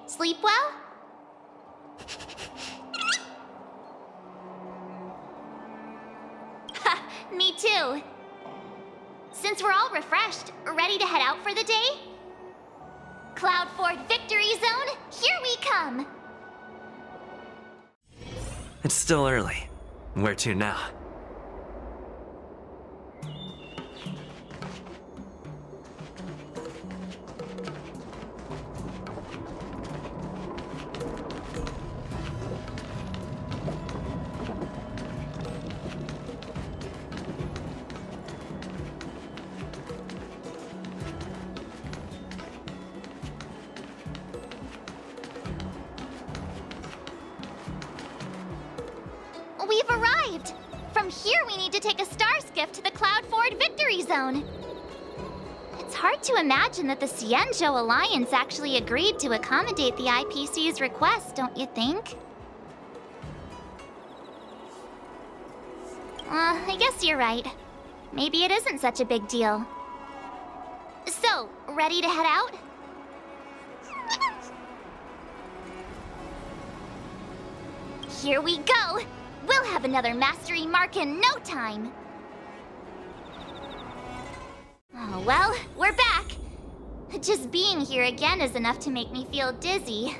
Sleep well? Ha, me too. Since we're all refreshed, ready to head out for the day? Cloud Ford Victory Zone, here we come! It's still early. Where to now? We've arrived! From here, we need to take a star skiff to the Cloud Ford Victory Zone. It's hard to imagine that the Xianzhou Alliance actually agreed to accommodate the IPC's request, don't you think? I guess you're right. Maybe it isn't such a big deal. So, ready to head out? Here we go! We'll have another mastery mark in no time! Oh, well, we're back! Just being here again is enough to make me feel dizzy.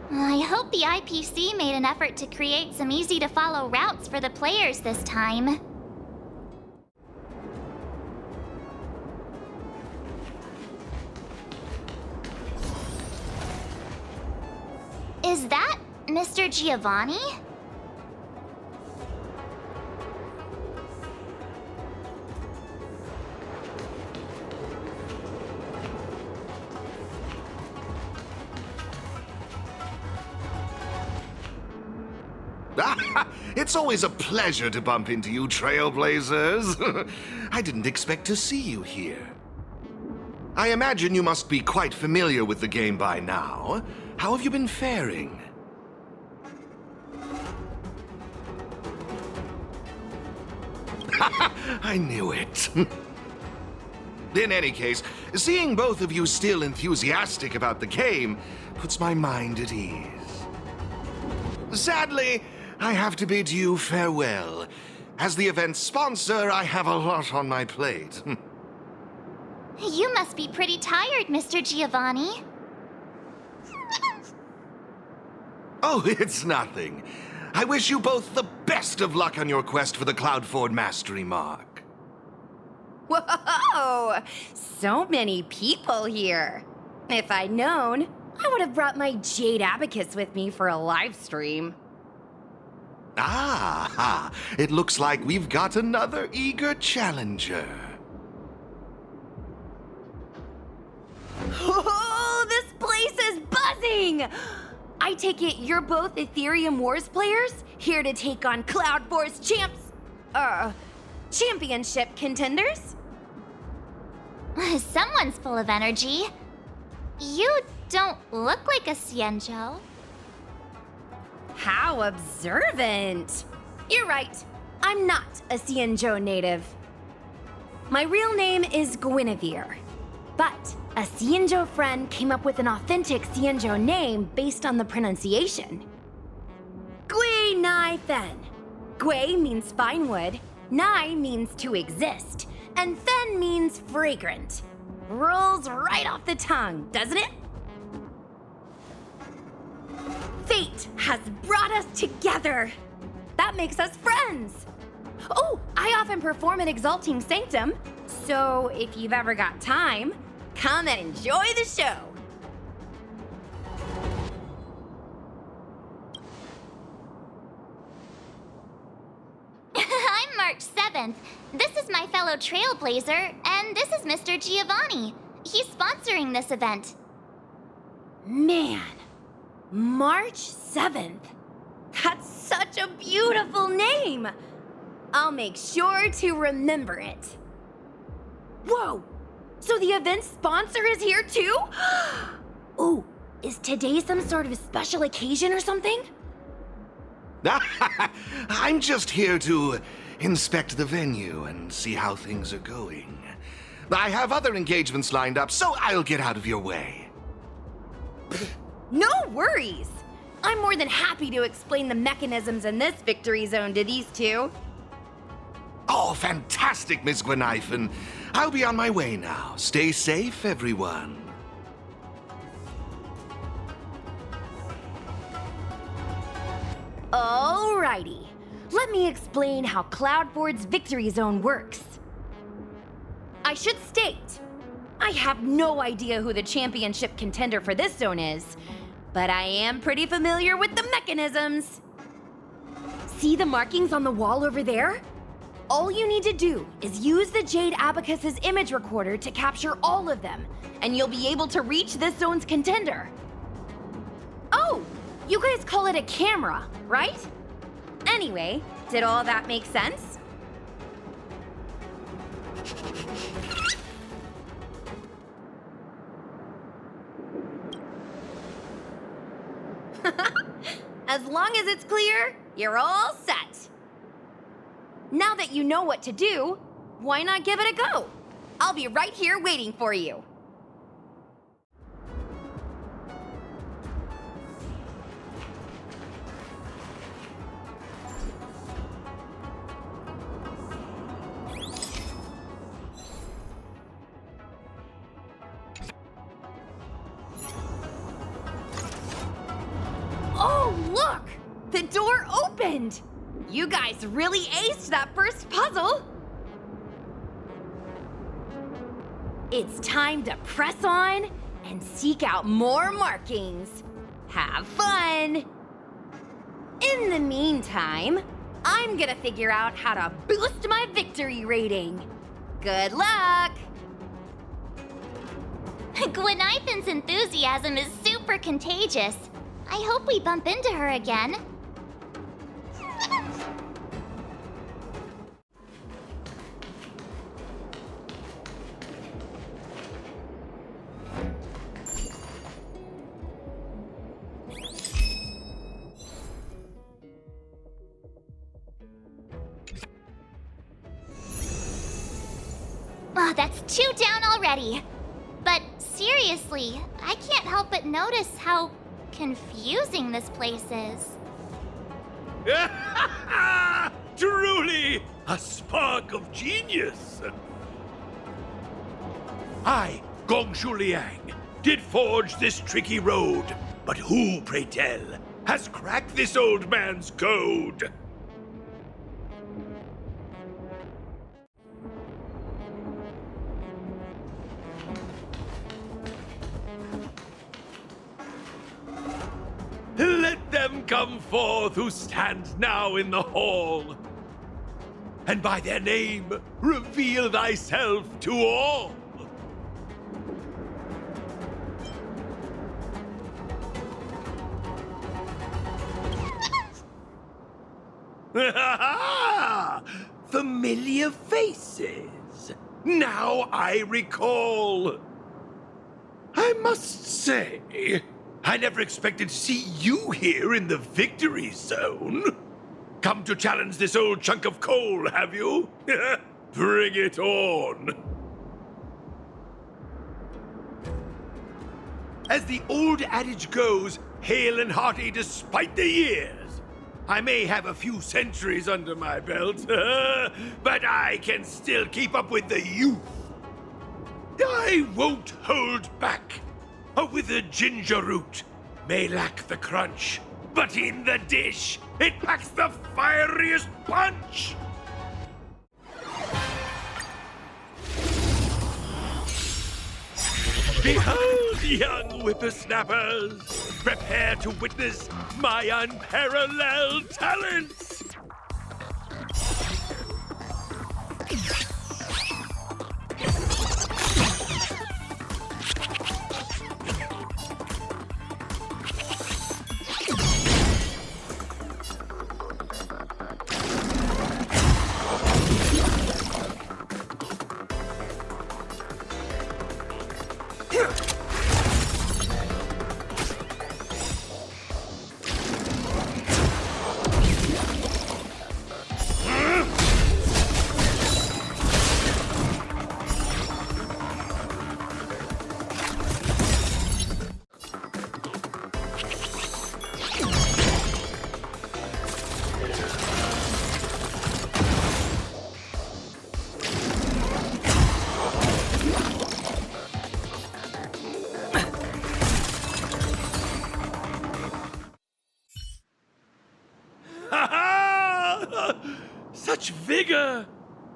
I hope the IPC made an effort to create some easy-to-follow routes for the players this time. Is that Mr. Giovanni? It's always a pleasure to bump into you, Trailblazers. I didn't expect to see you here. I imagine you must be quite familiar with the game by now. How have you been faring? I knew it. In any case, seeing both of you still enthusiastic about the game puts my mind at ease. Sadly, I have to bid you farewell. As the event's sponsor, I have a lot on my plate. You must be pretty tired, Mr. Giovanni. Oh, it's nothing. I wish you both the best of luck on your quest for the Cloud Ford Mastery Mark. Whoa! So many people here. If I'd known, I would have brought my Jade Abacus with me for a live stream. Ah, it looks like we've got another eager challenger. Oh, this place is buzzing! I take it you're both Aetherium Wars players, here to take on Cloud Force championship contenders? Someone's full of energy. You don't look like a Xianzhou. How observant! You're right, I'm not a Xianzhou native. My real name is Guinevere, but a Xianzhou friend came up with an authentic Xianzhou name based on the pronunciation. Gui Nai Fen. Gui means fine wood, Nai means to exist, and Fen means fragrant. Rolls right off the tongue, doesn't it? Fate has brought us together. That makes us friends. Oh, I often perform at Exalting Sanctum, so if you've ever got time, come and enjoy the show. I'm March 7th. This is my fellow Trailblazer, and this is Mr. Giovanni. He's sponsoring this event. Man, March 7th. That's such a beautiful name. I'll make sure to remember it. Whoa, so the event sponsor is here too? Ooh, is today some sort of special occasion or something? I'm just here to inspect the venue and see how things are going. I have other engagements lined up, so I'll get out of your way. No worries! I'm more than happy to explain the mechanisms in this victory zone to these two. Oh, fantastic, Miss Gwenithan. I'll be on my way now. Stay safe, everyone. Alrighty. Let me explain how Cloudford's victory zone works. I should state, I have no idea who the championship contender for this zone is, but I am pretty familiar with the mechanisms. See the markings on the wall over there? All you need to do is use the Jade Abacus's image recorder to capture all of them, and you'll be able to reach this zone's contender. Oh, you guys call it a camera, right? Anyway, did all that make sense? As long as it's clear, you're all set. Now that you know what to do, why not give it a go? I'll be right here waiting for you. Oh, look! The door opened! You guys really aced that first puzzle! It's time to press on and seek out more markings. Have fun! In the meantime, I'm gonna figure out how to boost my victory rating. Good luck! Gwenithan's enthusiasm is super contagious. I hope we bump into her again. Oh, that's 2 down already. But seriously, I can't help but notice how confusing this place is. Truly, a spark of genius! I, Gongshu Liang, did forge this tricky road, but who, pray tell, has cracked this old man's code? Let them come forth who stand now in the hall, and by their name reveal thyself to all. Familiar faces. Now I recall. I must say, I never expected to see you here in the victory zone. Come to challenge this old chunk of coal, have you? Bring it on. As the old adage goes, hale and hearty despite the years. I may have a few centuries under my belt, but I can still keep up with the youth. I won't hold back. A withered ginger root may lack the crunch, but in the dish, it packs the fieriest punch! Behold, young whippersnappers! Prepare to witness my unparalleled talents! such vigor.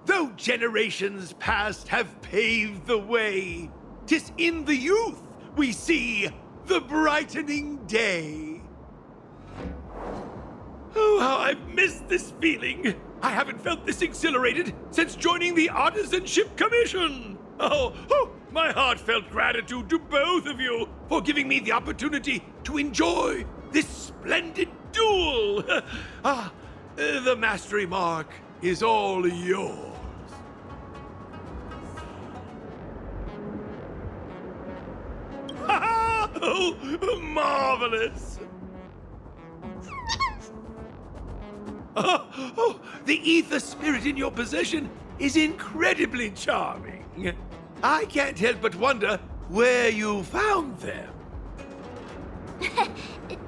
Though generations past have paved the way, 'tis in the youth we see the brightening day. Oh, how I've missed this feeling. I haven't felt this exhilarated since joining the Artisanship Commission. Oh, my heartfelt gratitude to both of you for giving me the opportunity to enjoy this splendid duel. The mastery mark is all yours. Oh, marvelous! Oh, the ether spirit in your possession is incredibly charming. I can't help but wonder where you found them.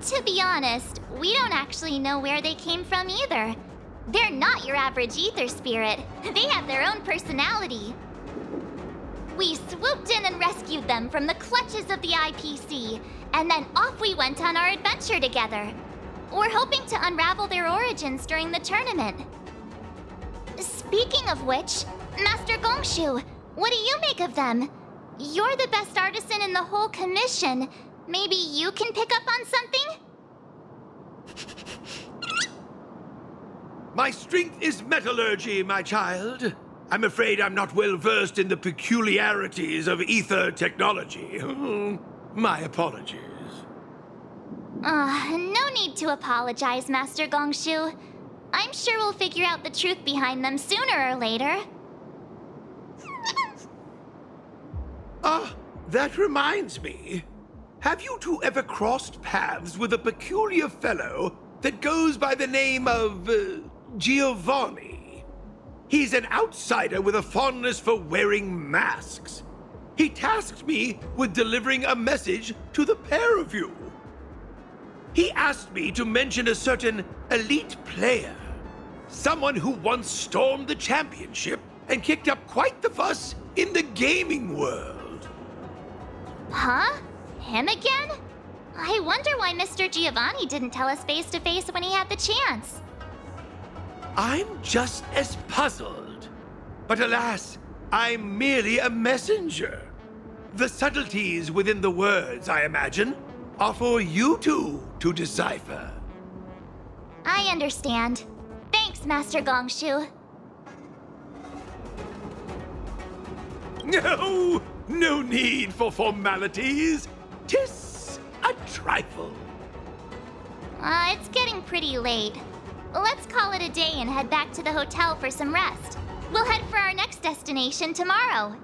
To be honest, we don't actually know where they came from either. They're not your average ether spirit. They have their own personality. We swooped in and rescued them from the clutches of the IPC, and then off we went on our adventure together. We're hoping to unravel their origins during the tournament. Speaking of which, Master Gongshu, what do you make of them? You're the best artisan in the whole commission. Maybe you can pick up on something? My strength is metallurgy, my child. I'm afraid I'm not well versed in the peculiarities of ether technology. My apologies. No need to apologize, Master Gongshu. I'm sure we'll figure out the truth behind them sooner or later. That reminds me. Have you two ever crossed paths with a peculiar fellow that goes by the name of Giovanni? He's an outsider with a fondness for wearing masks. He tasked me with delivering a message to the pair of you. He asked me to mention a certain elite player, someone who once stormed the championship and kicked up quite the fuss in the gaming world. Huh? Him again? I wonder why Mr. Giovanni didn't tell us face to face when he had the chance. I'm just as puzzled. But alas, I'm merely a messenger. The subtleties within the words, I imagine, are for you two to decipher. I understand. Thanks, Master Gongshu. No need for formalities. 'Tis a trifle. It's getting pretty late. Let's call it a day and head back to the hotel for some rest. We'll head for our next destination tomorrow.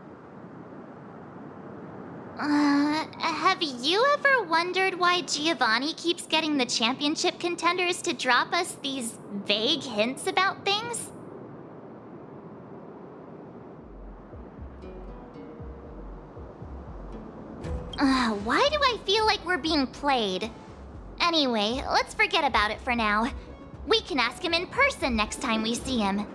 Have you ever wondered why Giovanni keeps getting the championship contenders to drop us these vague hints about things? Why do I feel like we're being played? Anyway, let's forget about it for now. We can ask him in person next time we see him.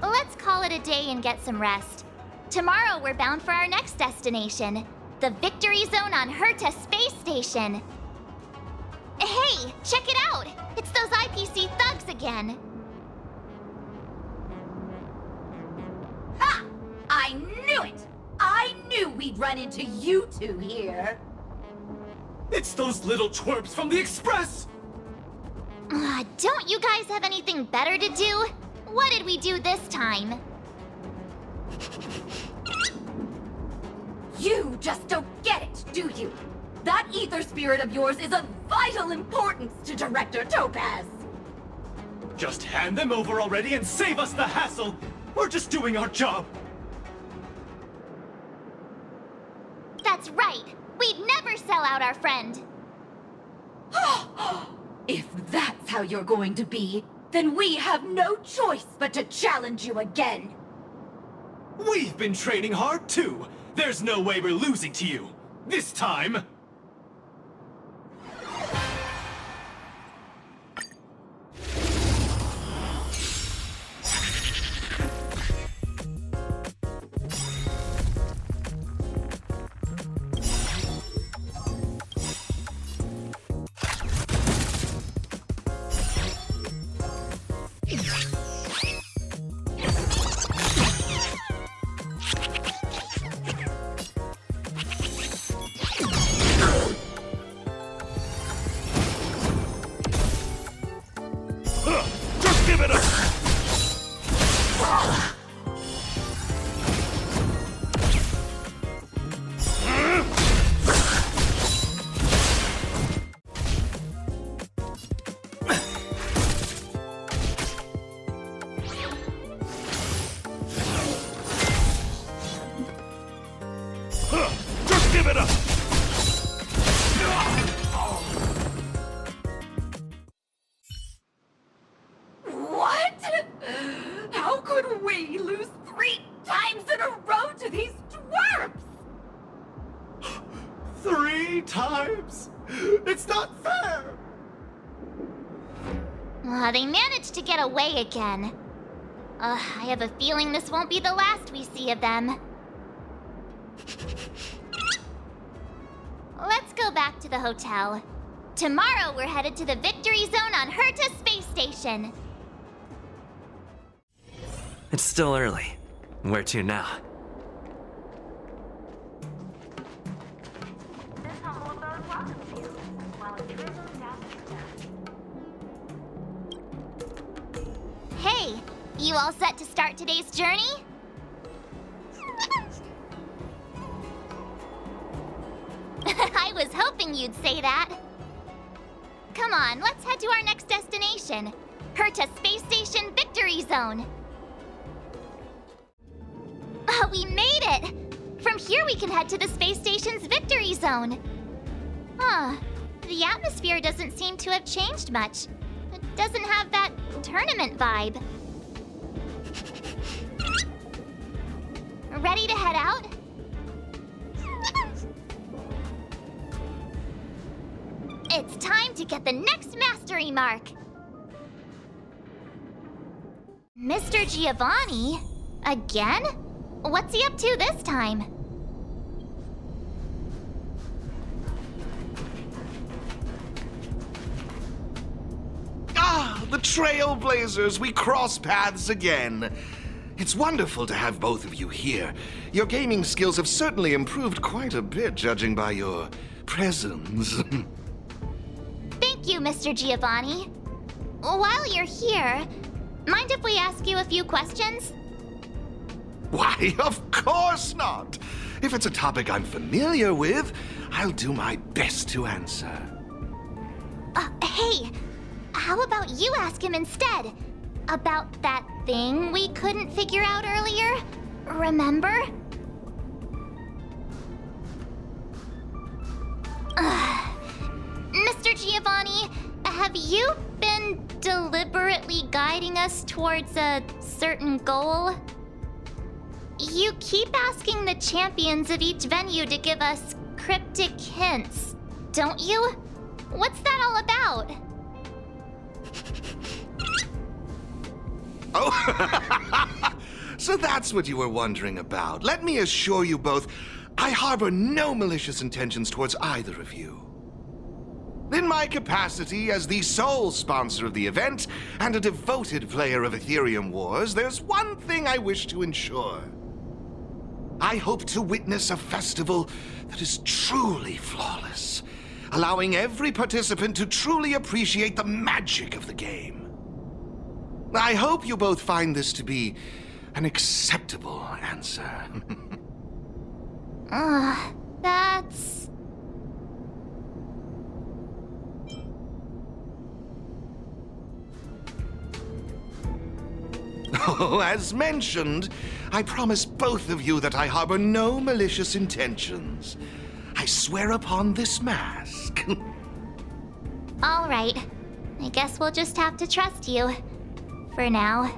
Let's call it a day and get some rest. Tomorrow we're bound for our next destination, the Victory Zone on Herta Space Station. Hey, check it out! It's those IPC thugs again. Ha! I knew it! I knew we'd run into you two here. It's those little twerps from the Express! Don't you guys have anything better to do? What did we do this time? You just don't get it, do you? That ether spirit of yours is of vital importance to Director Topaz. Just hand them over already and save us the hassle! We're just doing our job! That's right! We'd never sell out our friend! If that's how you're going to be, then we have no choice but to challenge you again. We've been training hard too! There's no way we're losing to you! This time! 3 times? It's not fair! They managed to get away again. I have a feeling this won't be the last we see of them. Let's go back to the hotel. Tomorrow we're headed to the Victory Zone on Herta Space Station. It's still early. Where to now? Hey, you all set to start today's journey? I was hoping you'd say that. Come on, let's head to our next destination, Herta Space Station Victory Zone. We made it! From here we can head to the space station's Victory Zone. The atmosphere doesn't seem to have changed much. It doesn't have that tournament vibe. Ready to head out? It's time to get the next mastery mark! Mr. Giovanni? Again? What's he up to this time? The Trailblazers, we cross paths again. It's wonderful to have both of you here. Your gaming skills have certainly improved quite a bit, judging by your presence. Thank you, Mr. Giovanni. While you're here, mind if we ask you a few questions? Why, of course not! If it's a topic I'm familiar with, I'll do my best to answer. Hey, how about you ask him instead? About that thing we couldn't figure out earlier? Remember? Mr. Giovanni, have you been deliberately guiding us towards a certain goal? You keep asking the champions of each venue to give us cryptic hints, don't you? What's that all about? Oh, so that's what you were wondering about. Let me assure you both, I harbor no malicious intentions towards either of you. In my capacity as the sole sponsor of the event and a devoted player of Aetherium Wars, there's one thing I wish to ensure. I hope to witness a festival that is truly flawless, allowing every participant to truly appreciate the magic of the game. I hope you both find this to be an acceptable answer. That's... Oh, as mentioned, I promise both of you that I harbor no malicious intentions. I swear upon this mask. All right. I guess we'll just have to trust you. For now.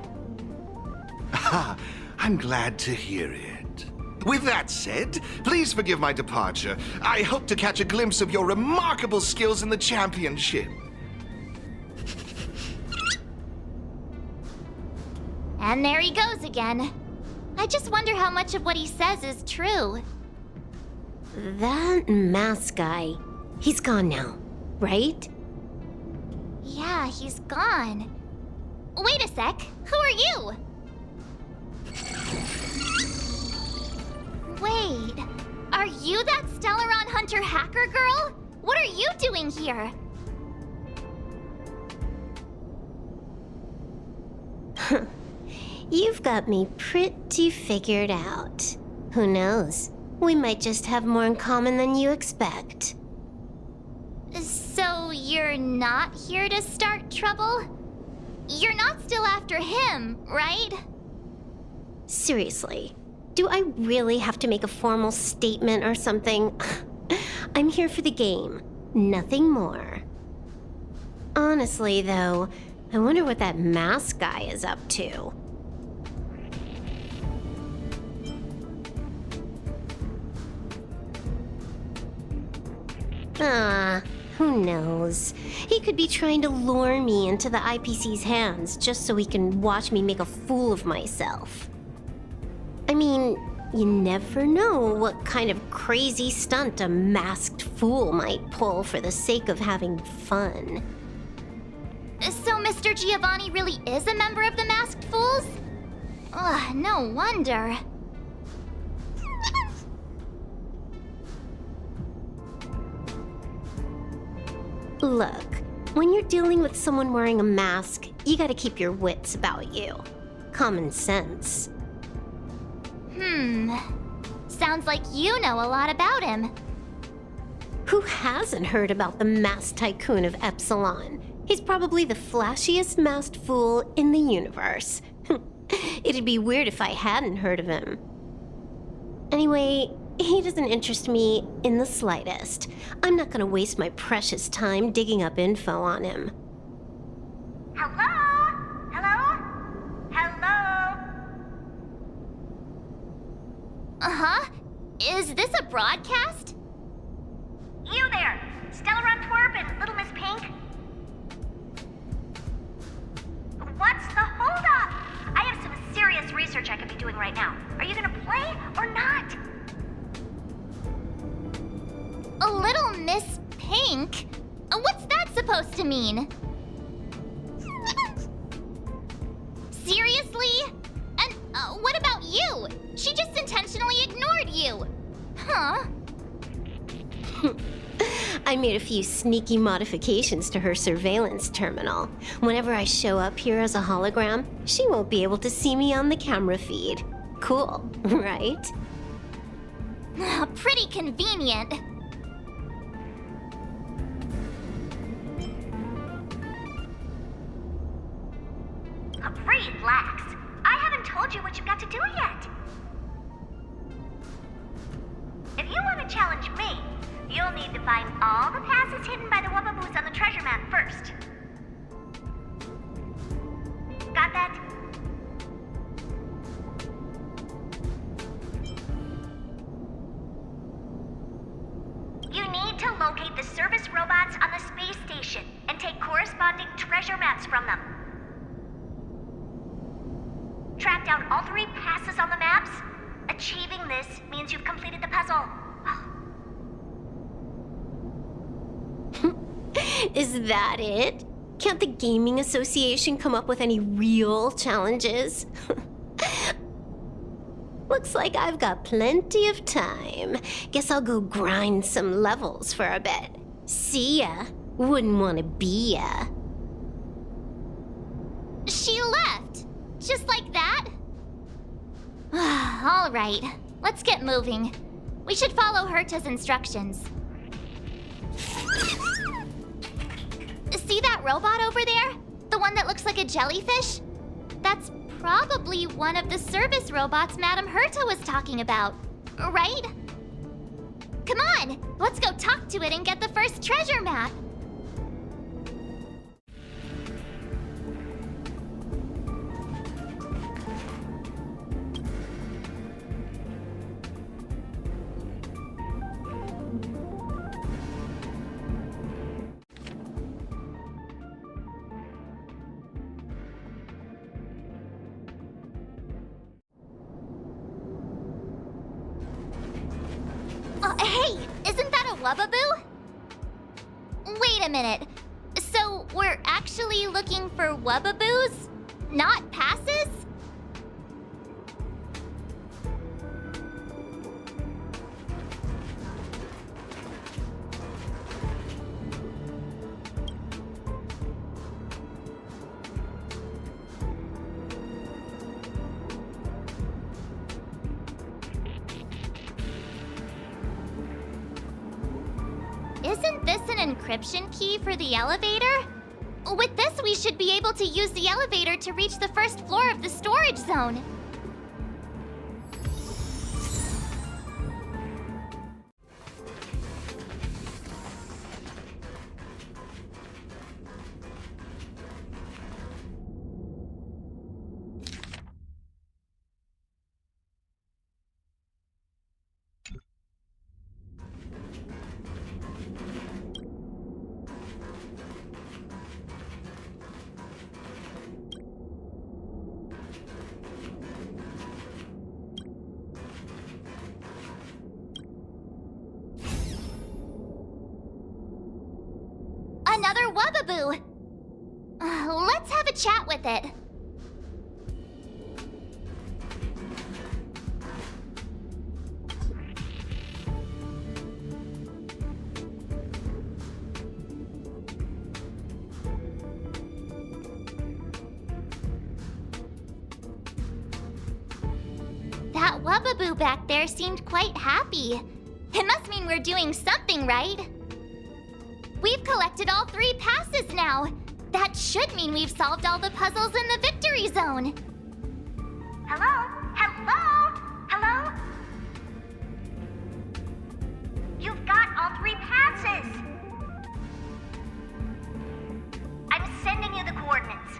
I'm glad to hear it. With that said, please forgive my departure. I hope to catch a glimpse of your remarkable skills in the championship. And there he goes again. I just wonder how much of what he says is true. That mask guy, he's gone now, right? Yeah, he's gone. Wait a sec, who are you? Wait, are you that Stellaron Hunter hacker girl? What are you doing here? You've got me pretty figured out. Who knows? We might just have more in common than you expect. So you're not here to start trouble? You're not still after him, right? Seriously, do I really have to make a formal statement or something? I'm here for the game, nothing more. Honestly, though, I wonder what that mask guy is up to. Who knows? He could be trying to lure me into the IPC's hands just so he can watch me make a fool of myself. I mean, you never know what kind of crazy stunt a masked fool might pull for the sake of having fun. So Mr. Giovanni really is a member of the Masked Fools? Ugh, no wonder. Look, when you're dealing with someone wearing a mask, you gotta keep your wits about you. Common sense. Sounds like you know a lot about him. Who hasn't heard about the masked tycoon of Epsilon? He's probably the flashiest masked fool in the universe. It'd be weird if I hadn't heard of him. Anyway, he doesn't interest me in the slightest. I'm not gonna waste my precious time digging up info on him. Hello? Hello? Hello? Uh-huh. Is this a broadcast? You there! Stellaron Twerp and Little Miss Pink? What's the holdup? I have some serious research I could be doing right now. Are you gonna play or not? A Little Miss Pink? What's that supposed to mean? Seriously? And what about you? She just intentionally ignored you. Huh? I made a few sneaky modifications to her surveillance terminal. Whenever I show up here as a hologram, she won't be able to see me on the camera feed. Cool, right? Pretty convenient. Relax. I haven't told you what you've got to do yet. If you want to challenge me, you'll need to find all the passes hidden by the Wubbaboos on the treasure map first. Got that? You need to locate the service robots on the space station and take corresponding treasure maps from them. Track down all 3 passes on the maps. Achieving this means you've completed the puzzle. Is that it? Can't the Gaming Association come up with any real challenges? Looks like I've got plenty of time. Guess I'll go grind some levels for a bit. See ya. Wouldn't want to be ya. She left. Just like that? All right, let's get moving. We should follow Herta's instructions. See that robot over there? The one that looks like a jellyfish? That's probably one of the service robots Madame Herta was talking about, right? Come on, let's go talk to it and get the first treasure map. Hey, isn't that a Wubbaboo? Wait a minute. So we're actually looking for Wubbaboos, not passes? Isn't this an encryption key for the elevator? With this, we should be able to use the elevator to reach the first floor of the storage zone. Another Wubbaboo! Let's have a chat with it. That Wubbaboo back there seemed quite happy. It must mean we're doing something right. We've collected all 3 passes now. That should mean we've solved all the puzzles in the victory zone. Hello? Hello? Hello? You've got all 3 passes! I'm sending you the coordinates.